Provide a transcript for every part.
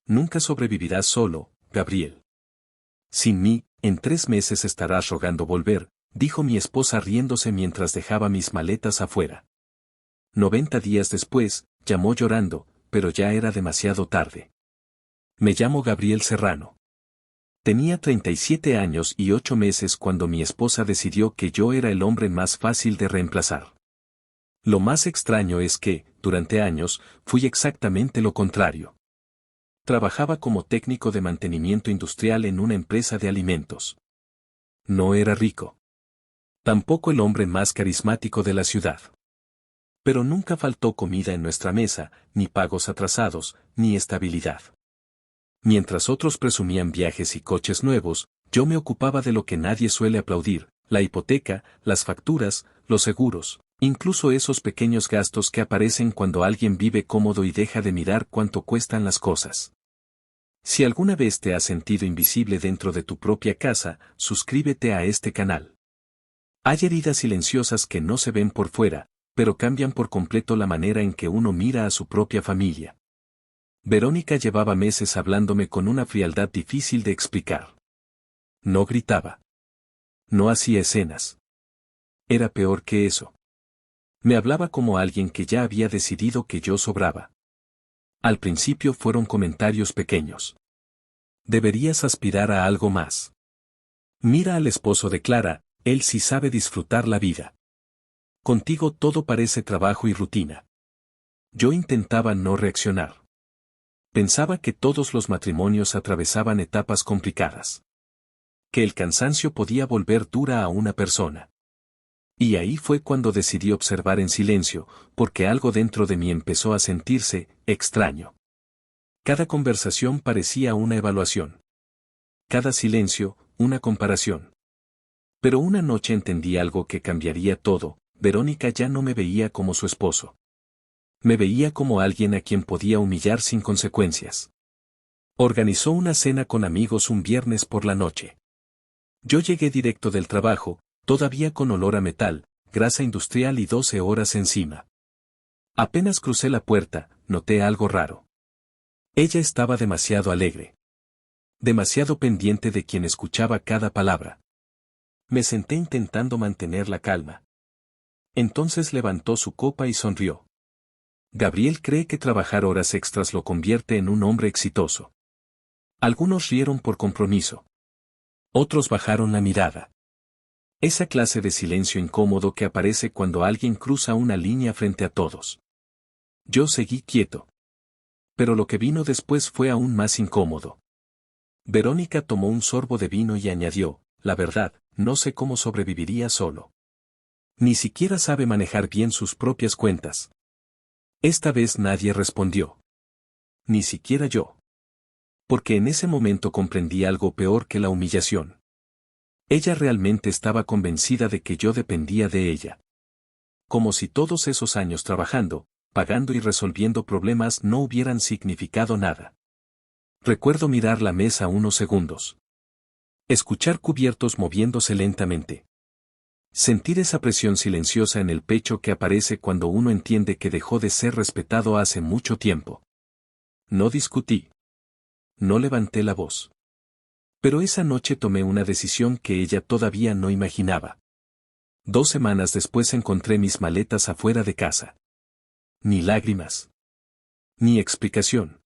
Nunca sobrevivirás solo, Gabriel. Sin mí, en 3 meses estarás rogando volver, dijo mi esposa riéndose mientras dejaba mis maletas afuera. 90 días después, llamó llorando, pero ya era demasiado tarde. Me llamo Gabriel Serrano. Tenía 37 años y 8 meses cuando mi esposa decidió que yo era el hombre más fácil de reemplazar. Lo más extraño es que, durante años, fui exactamente lo contrario. Trabajaba como técnico de mantenimiento industrial en una empresa de alimentos. No era rico. Tampoco el hombre más carismático de la ciudad. Pero nunca faltó comida en nuestra mesa, ni pagos atrasados, ni estabilidad. Mientras otros presumían viajes y coches nuevos, yo me ocupaba de lo que nadie suele aplaudir: la hipoteca, las facturas, los seguros, incluso esos pequeños gastos que aparecen cuando alguien vive cómodo y deja de mirar cuánto cuestan las cosas. Si alguna vez te has sentido invisible dentro de tu propia casa, suscríbete a este canal. Hay heridas silenciosas que no se ven por fuera, pero cambian por completo la manera en que uno mira a su propia familia. Verónica llevaba meses hablándome con una frialdad difícil de explicar. No gritaba. No hacía escenas. Era peor que eso. Me hablaba como alguien que ya había decidido que yo sobraba. Al principio fueron comentarios pequeños. Deberías aspirar a algo más. Mira al esposo de Clara, él sí sabe disfrutar la vida. Contigo todo parece trabajo y rutina. Yo intentaba no reaccionar. Pensaba que todos los matrimonios atravesaban etapas complicadas. Que el cansancio podía volver dura a una persona. Y ahí fue cuando decidí observar en silencio, porque algo dentro de mí empezó a sentirse extraño. Cada conversación parecía una evaluación. Cada silencio, una comparación. Pero una noche entendí algo que cambiaría todo: Verónica ya no me veía como su esposo. Me veía como alguien a quien podía humillar sin consecuencias. Organizó una cena con amigos un viernes por la noche. Yo llegué directo del trabajo, todavía con olor a metal, grasa industrial y 12 horas encima. Apenas crucé la puerta, noté algo raro. Ella estaba demasiado alegre. Demasiado pendiente de quien escuchaba cada palabra. Me senté intentando mantener la calma. Entonces levantó su copa y sonrió. Gabriel cree que trabajar horas extras lo convierte en un hombre exitoso. Algunos rieron por compromiso. Otros bajaron la mirada. Esa clase de silencio incómodo que aparece cuando alguien cruza una línea frente a todos. Yo seguí quieto. Pero lo que vino después fue aún más incómodo. Verónica tomó un sorbo de vino y añadió: la verdad, no sé cómo sobreviviría solo. Ni siquiera sabe manejar bien sus propias cuentas. Esta vez nadie respondió. Ni siquiera yo. Porque en ese momento comprendí algo peor que la humillación. Ella realmente estaba convencida de que yo dependía de ella. Como si todos esos años trabajando, pagando y resolviendo problemas no hubieran significado nada. Recuerdo mirar la mesa unos segundos. Escuchar cubiertos moviéndose lentamente. Sentir esa presión silenciosa en el pecho que aparece cuando uno entiende que dejó de ser respetado hace mucho tiempo. No discutí. No levanté la voz. Pero esa noche tomé una decisión que ella todavía no imaginaba. 2 semanas después encontré mis maletas afuera de casa. Ni lágrimas. Ni explicación.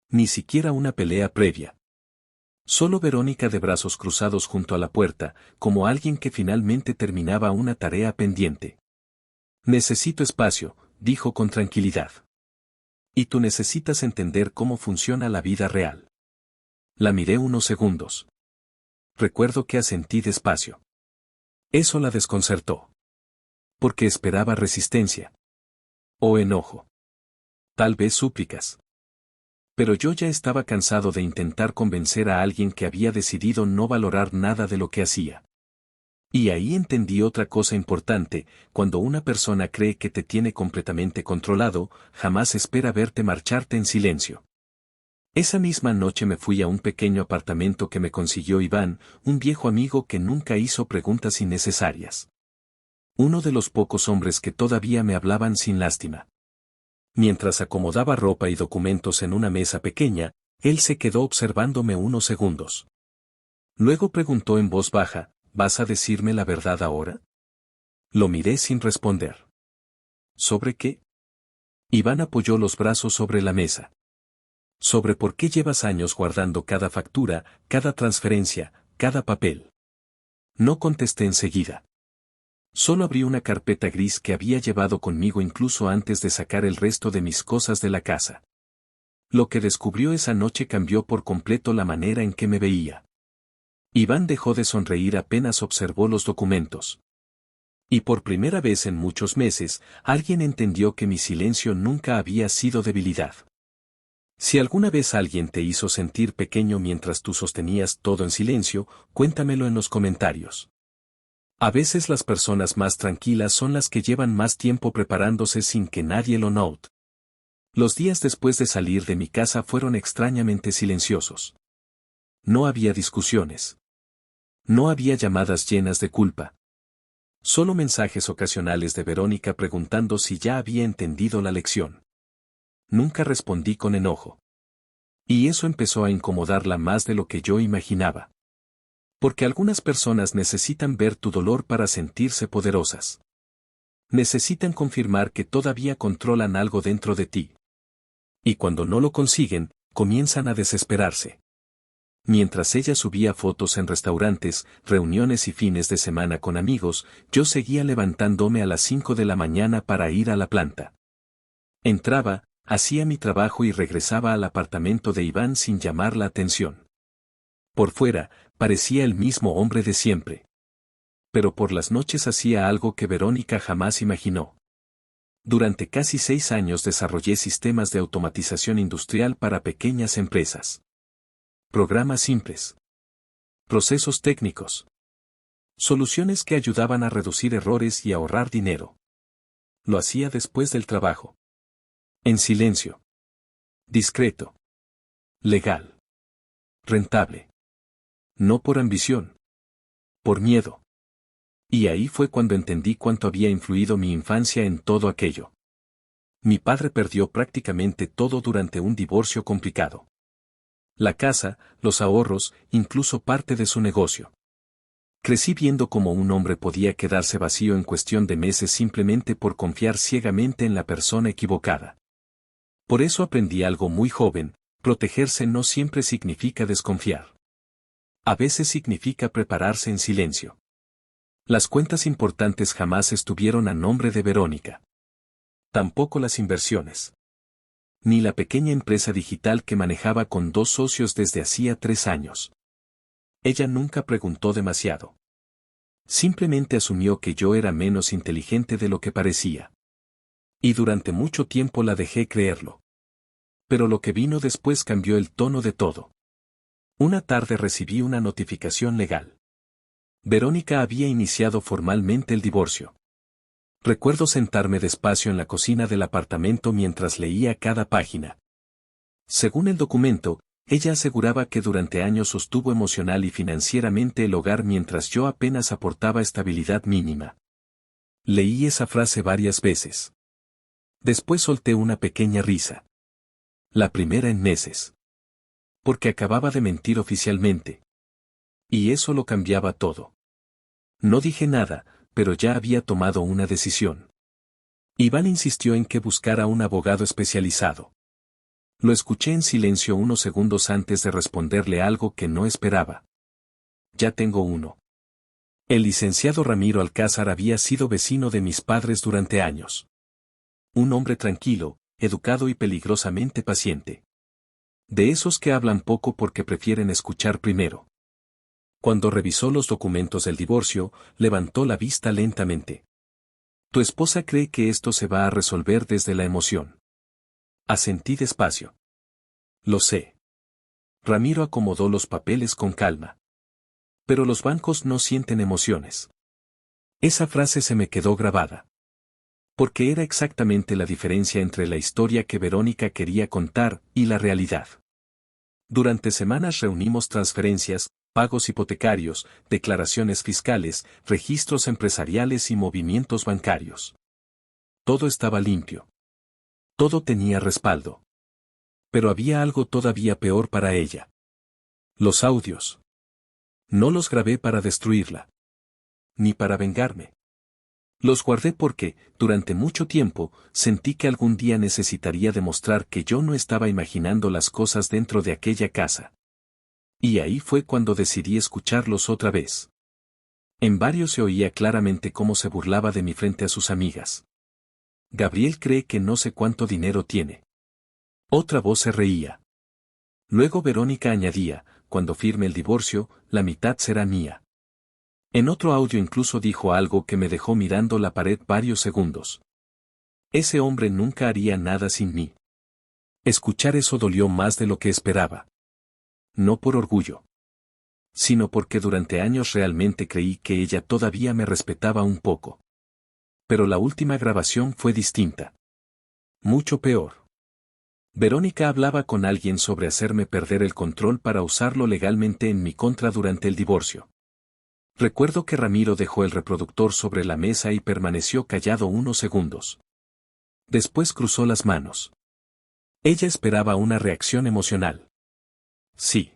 Ni siquiera una pelea previa. Solo Verónica de brazos cruzados junto a la puerta, como alguien que finalmente terminaba una tarea pendiente. Necesito espacio, dijo con tranquilidad. Y tú necesitas entender cómo funciona la vida real. La miré unos segundos. Recuerdo que asentí despacio. Eso la desconcertó. Porque esperaba resistencia. O enojo. Tal vez súplicas. Pero yo ya estaba cansado de intentar convencer a alguien que había decidido no valorar nada de lo que hacía. Y ahí entendí otra cosa importante: cuando una persona cree que te tiene completamente controlado, jamás espera verte marcharte en silencio. Esa misma noche me fui a un pequeño apartamento que me consiguió Iván, un viejo amigo que nunca hizo preguntas innecesarias. Uno de los pocos hombres que todavía me hablaban sin lástima. Mientras acomodaba ropa y documentos en una mesa pequeña, Él se quedó observándome unos segundos. Luego preguntó en voz baja, ¿vas a decirme la verdad ahora? Lo miré sin responder. ¿Sobre qué? Iván apoyó los brazos sobre la mesa. Sobre por qué llevas años guardando cada factura, cada transferencia, cada papel. No contesté enseguida. Solo abrí una carpeta gris que había llevado conmigo incluso antes de sacar el resto de mis cosas de la casa. Lo que descubrió esa noche cambió por completo la manera en que me veía. Iván dejó de sonreír apenas observó los documentos. Y por primera vez en muchos meses, alguien entendió que mi silencio nunca había sido debilidad. Si alguna vez alguien te hizo sentir pequeño mientras tú sostenías todo en silencio, cuéntamelo en los comentarios. A veces las personas más tranquilas son las que llevan más tiempo preparándose sin que nadie lo note. Los días después de salir de mi casa fueron extrañamente silenciosos. No había discusiones. No había llamadas llenas de culpa. Solo mensajes ocasionales de Verónica preguntando si ya había entendido la lección. Nunca respondí con enojo. Y eso empezó a incomodarla más de lo que yo imaginaba. Porque algunas personas necesitan ver tu dolor para sentirse poderosas. Necesitan confirmar que todavía controlan algo dentro de ti. Y cuando no lo consiguen, comienzan a desesperarse. Mientras ella subía fotos en restaurantes, reuniones y fines de semana con amigos, yo seguía levantándome a las 5 de la mañana para ir a la planta. Entraba, hacía mi trabajo y regresaba al apartamento de Iván sin llamar la atención. Por fuera, parecía el mismo hombre de siempre. Pero por las noches hacía algo que Verónica jamás imaginó. Durante casi 6 años desarrollé sistemas de automatización industrial para pequeñas empresas. Programas simples. Procesos técnicos. Soluciones que ayudaban a reducir errores y ahorrar dinero. Lo hacía después del trabajo. En silencio. Discreto. Legal. Rentable. No por ambición. Por miedo. Y ahí fue cuando entendí cuánto había influido mi infancia en todo aquello. Mi padre perdió prácticamente todo durante un divorcio complicado. La casa, los ahorros, incluso parte de su negocio. Crecí viendo cómo un hombre podía quedarse vacío en cuestión de meses simplemente por confiar ciegamente en la persona equivocada. Por eso aprendí algo muy joven, protegerse no siempre significa desconfiar. A veces significa prepararse en silencio. Las cuentas importantes jamás estuvieron a nombre de Verónica. Tampoco las inversiones. Ni la pequeña empresa digital que manejaba con 2 socios desde hacía 3 años. Ella nunca preguntó demasiado. Simplemente asumió que yo era menos inteligente de lo que parecía. Y durante mucho tiempo la dejé creerlo. Pero lo que vino después cambió el tono de todo. Una tarde recibí una notificación legal. Verónica había iniciado formalmente el divorcio. Recuerdo sentarme despacio en la cocina del apartamento mientras leía cada página. Según el documento, ella aseguraba que durante años sostuvo emocional y financieramente el hogar mientras yo apenas aportaba estabilidad mínima. Leí esa frase varias veces. Después solté una pequeña risa. La primera en meses. Porque acababa de mentir oficialmente. Y eso lo cambiaba todo. No dije nada, pero ya había tomado una decisión. Iván insistió en que buscara un abogado especializado. Lo escuché en silencio unos segundos antes de responderle algo que no esperaba. Ya tengo uno. El licenciado Ramiro Alcázar había sido vecino de mis padres durante años. Un hombre tranquilo, educado y peligrosamente paciente. De esos que hablan poco porque prefieren escuchar primero. Cuando revisó los documentos del divorcio, levantó la vista lentamente. Tu esposa cree que esto se va a resolver desde la emoción. Asentí despacio. Lo sé. Ramiro acomodó los papeles con calma. Pero los bancos no sienten emociones. Esa frase se me quedó grabada. Porque era exactamente la diferencia entre la historia que Verónica quería contar y la realidad. Durante semanas reunimos transferencias, pagos hipotecarios, declaraciones fiscales, registros empresariales y movimientos bancarios. Todo estaba limpio. Todo tenía respaldo. Pero había algo todavía peor para ella. Los audios. No los grabé para destruirla. Ni para vengarme. Los guardé porque, durante mucho tiempo, sentí que algún día necesitaría demostrar que yo no estaba imaginando las cosas dentro de aquella casa. Y ahí fue cuando decidí escucharlos otra vez. En varios se oía claramente cómo se burlaba de mí frente a sus amigas. Gabriel cree que no sé cuánto dinero tiene. Otra voz se reía. Luego Verónica añadía, cuando firme el divorcio, la mitad será mía. En otro audio incluso dijo algo que me dejó mirando la pared varios segundos. Ese hombre nunca haría nada sin mí. Escuchar eso dolió más de lo que esperaba. No por orgullo, sino porque durante años realmente creí que ella todavía me respetaba un poco. Pero la última grabación fue distinta. Mucho peor. Verónica hablaba con alguien sobre hacerme perder el control para usarlo legalmente en mi contra durante el divorcio. Recuerdo que Ramiro dejó el reproductor sobre la mesa y permaneció callado unos segundos. Después cruzó las manos. Ella esperaba una reacción emocional. Sí.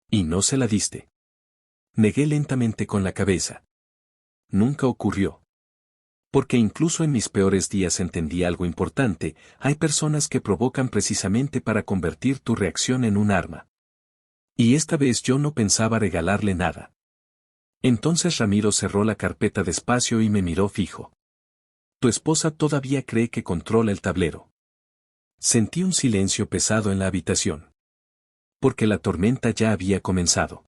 Y no se la diste. Negué lentamente con la cabeza. Nunca ocurrió. Porque incluso en mis peores días entendí algo importante, hay personas que provocan precisamente para convertir tu reacción en un arma. Y esta vez yo no pensaba regalarle nada. Entonces Ramiro cerró la carpeta despacio y me miró fijo. Tu esposa todavía cree que controla el tablero. Sentí un silencio pesado en la habitación. Porque la tormenta ya había comenzado.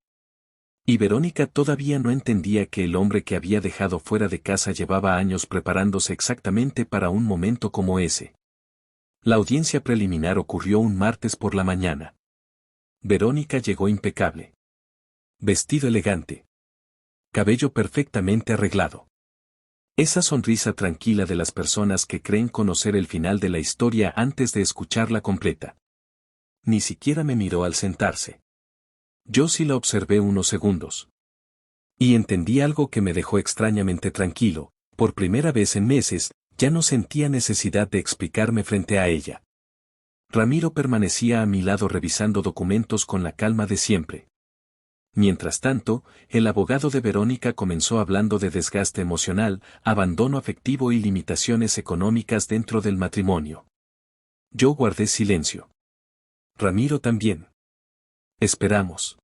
Y Verónica todavía no entendía que el hombre que había dejado fuera de casa llevaba años preparándose exactamente para un momento como ese. La audiencia preliminar ocurrió un martes por la mañana. Verónica llegó impecable. Vestido elegante. Cabello perfectamente arreglado. Esa sonrisa tranquila de las personas que creen conocer el final de la historia antes de escucharla completa. Ni siquiera me miró al sentarse. Yo sí la observé unos segundos. Y entendí algo que me dejó extrañamente tranquilo. Por primera vez en meses, ya no sentía necesidad de explicarme frente a ella. Ramiro permanecía a mi lado revisando documentos con la calma de siempre. Mientras tanto, el abogado de Verónica comenzó hablando de desgaste emocional, abandono afectivo y limitaciones económicas dentro del matrimonio. Yo guardé silencio. Ramiro también. Esperamos.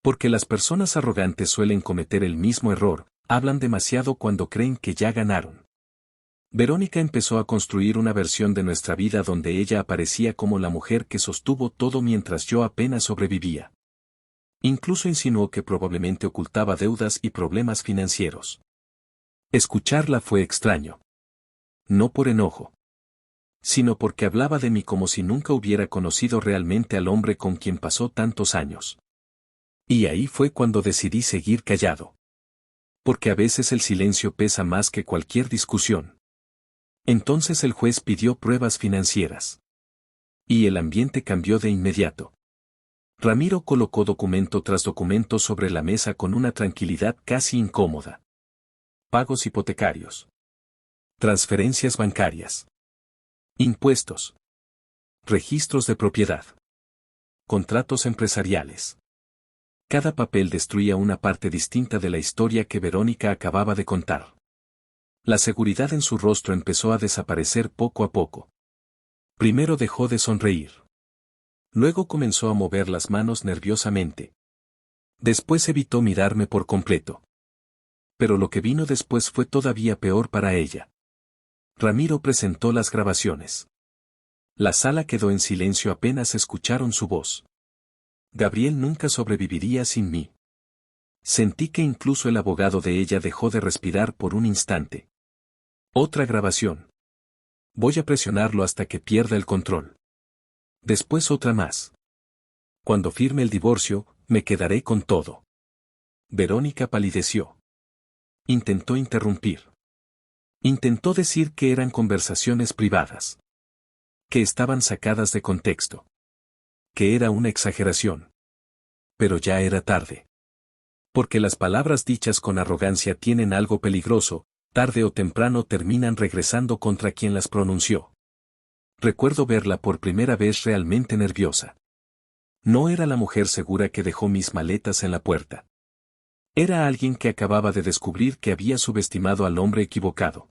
Porque las personas arrogantes suelen cometer el mismo error, hablan demasiado cuando creen que ya ganaron. Verónica empezó a construir una versión de nuestra vida donde ella aparecía como la mujer que sostuvo todo mientras yo apenas sobrevivía. Incluso insinuó que probablemente ocultaba deudas y problemas financieros. Escucharla fue extraño. No por enojo, sino porque hablaba de mí como si nunca hubiera conocido realmente al hombre con quien pasó tantos años. Y ahí fue cuando decidí seguir callado. Porque a veces el silencio pesa más que cualquier discusión. Entonces el juez pidió pruebas financieras. Y el ambiente cambió de inmediato. Ramiro colocó documento tras documento sobre la mesa con una tranquilidad casi incómoda. Pagos hipotecarios. Transferencias bancarias. Impuestos. Registros de propiedad. Contratos empresariales. Cada papel destruía una parte distinta de la historia que Verónica acababa de contar. La seguridad en su rostro empezó a desaparecer poco a poco. Primero dejó de sonreír. Luego comenzó a mover las manos nerviosamente. Después evitó mirarme por completo. Pero lo que vino después fue todavía peor para ella. Ramiro presentó las grabaciones. La sala quedó en silencio apenas escucharon su voz. Gabriel nunca sobreviviría sin mí. Sentí que incluso el abogado de ella dejó de respirar por un instante. Otra grabación. Voy a presionarlo hasta que pierda el control. Después otra más. Cuando firme el divorcio, me quedaré con todo. Verónica palideció. Intentó interrumpir. Intentó decir que eran conversaciones privadas. Que estaban sacadas de contexto. Que era una exageración. Pero ya era tarde. Porque las palabras dichas con arrogancia tienen algo peligroso, tarde o temprano terminan regresando contra quien las pronunció. Recuerdo verla por primera vez realmente nerviosa. No era la mujer segura que dejó mis maletas en la puerta. Era alguien que acababa de descubrir que había subestimado al hombre equivocado.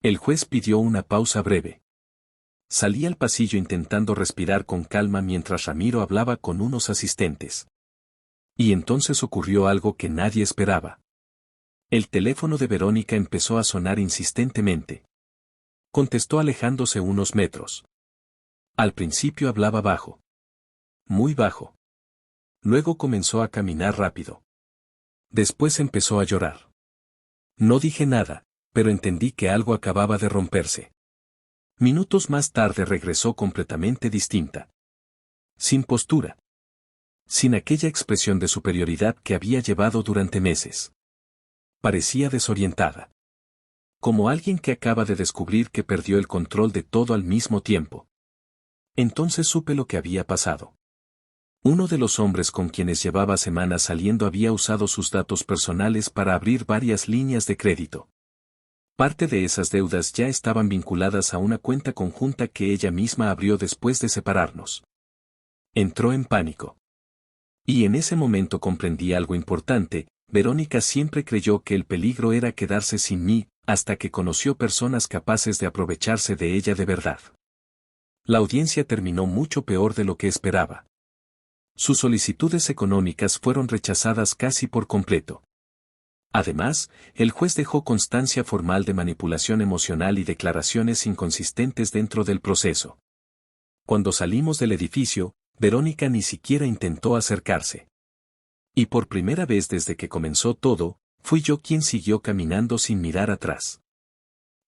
El juez pidió una pausa breve. Salí al pasillo intentando respirar con calma mientras Ramiro hablaba con unos asistentes. Y entonces ocurrió algo que nadie esperaba. El teléfono de Verónica empezó a sonar insistentemente. Contestó alejándose unos metros. Al principio hablaba bajo. Muy bajo. Luego comenzó a caminar rápido. Después empezó a llorar. No dije nada, pero entendí que algo acababa de romperse. Minutos más tarde regresó completamente distinta. Sin postura. Sin aquella expresión de superioridad que había llevado durante meses. Parecía desorientada. Como alguien que acaba de descubrir que perdió el control de todo al mismo tiempo. Entonces supe lo que había pasado. Uno de los hombres con quienes llevaba semanas saliendo había usado sus datos personales para abrir varias líneas de crédito. Parte de esas deudas ya estaban vinculadas a una cuenta conjunta que ella misma abrió después de separarnos. Entró en pánico. Y en ese momento comprendí algo importante. Verónica siempre creyó que el peligro era quedarse sin mí, hasta que conoció personas capaces de aprovecharse de ella de verdad. La audiencia terminó mucho peor de lo que esperaba. Sus solicitudes económicas fueron rechazadas casi por completo. Además, el juez dejó constancia formal de manipulación emocional y declaraciones inconsistentes dentro del proceso. Cuando salimos del edificio, Verónica ni siquiera intentó acercarse. Y por primera vez desde que comenzó todo, fui yo quien siguió caminando sin mirar atrás.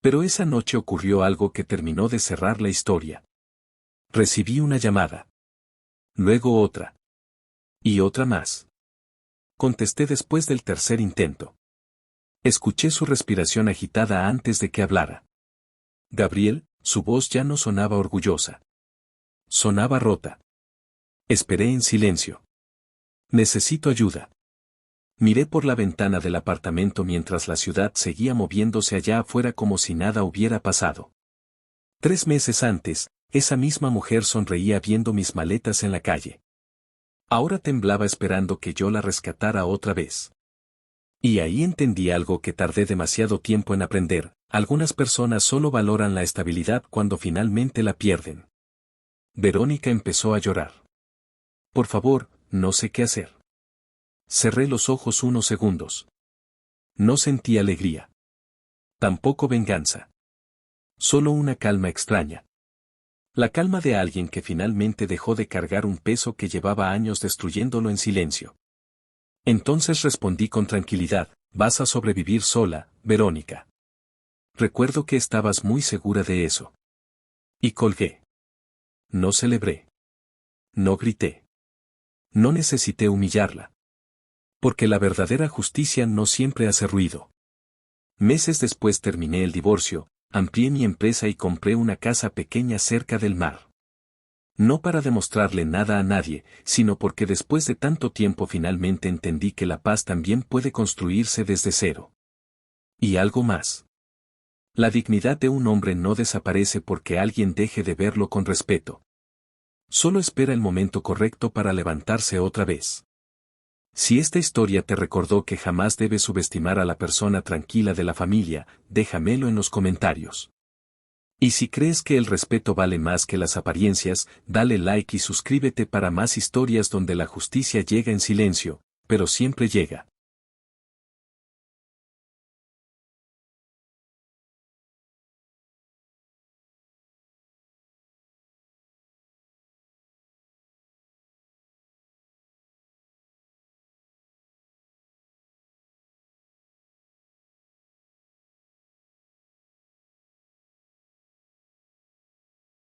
Pero esa noche ocurrió algo que terminó de cerrar la historia. Recibí una llamada. Luego otra. Y otra más. Contesté después del tercer intento. Escuché su respiración agitada antes de que hablara. Gabriel, su voz ya no sonaba orgullosa. Sonaba rota. Esperé en silencio. Necesito ayuda. Miré por la ventana del apartamento mientras la ciudad seguía moviéndose allá afuera como si nada hubiera pasado. 3 meses antes, esa misma mujer sonreía viendo mis maletas en la calle. Ahora temblaba esperando que yo la rescatara otra vez. Y ahí entendí algo que tardé demasiado tiempo en aprender: algunas personas solo valoran la estabilidad cuando finalmente la pierden. Verónica empezó a llorar. Por favor, no sé qué hacer. Cerré los ojos unos segundos. No sentí alegría. Tampoco venganza. Solo una calma extraña. La calma de alguien que finalmente dejó de cargar un peso que llevaba años destruyéndolo en silencio. Entonces respondí con tranquilidad: vas a sobrevivir sola, Verónica. Recuerdo que estabas muy segura de eso. Y colgué. No celebré. No grité. No necesité humillarla. Porque la verdadera justicia no siempre hace ruido. Meses después terminé el divorcio, amplié mi empresa y compré una casa pequeña cerca del mar. No para demostrarle nada a nadie, sino porque después de tanto tiempo finalmente entendí que la paz también puede construirse desde cero. Y algo más. La dignidad de un hombre no desaparece porque alguien deje de verlo con respeto. Solo espera el momento correcto para levantarse otra vez. Si esta historia te recordó que jamás debes subestimar a la persona tranquila de la familia, déjamelo en los comentarios. Y si crees que el respeto vale más que las apariencias, dale like y suscríbete para más historias donde la justicia llega en silencio, pero siempre llega.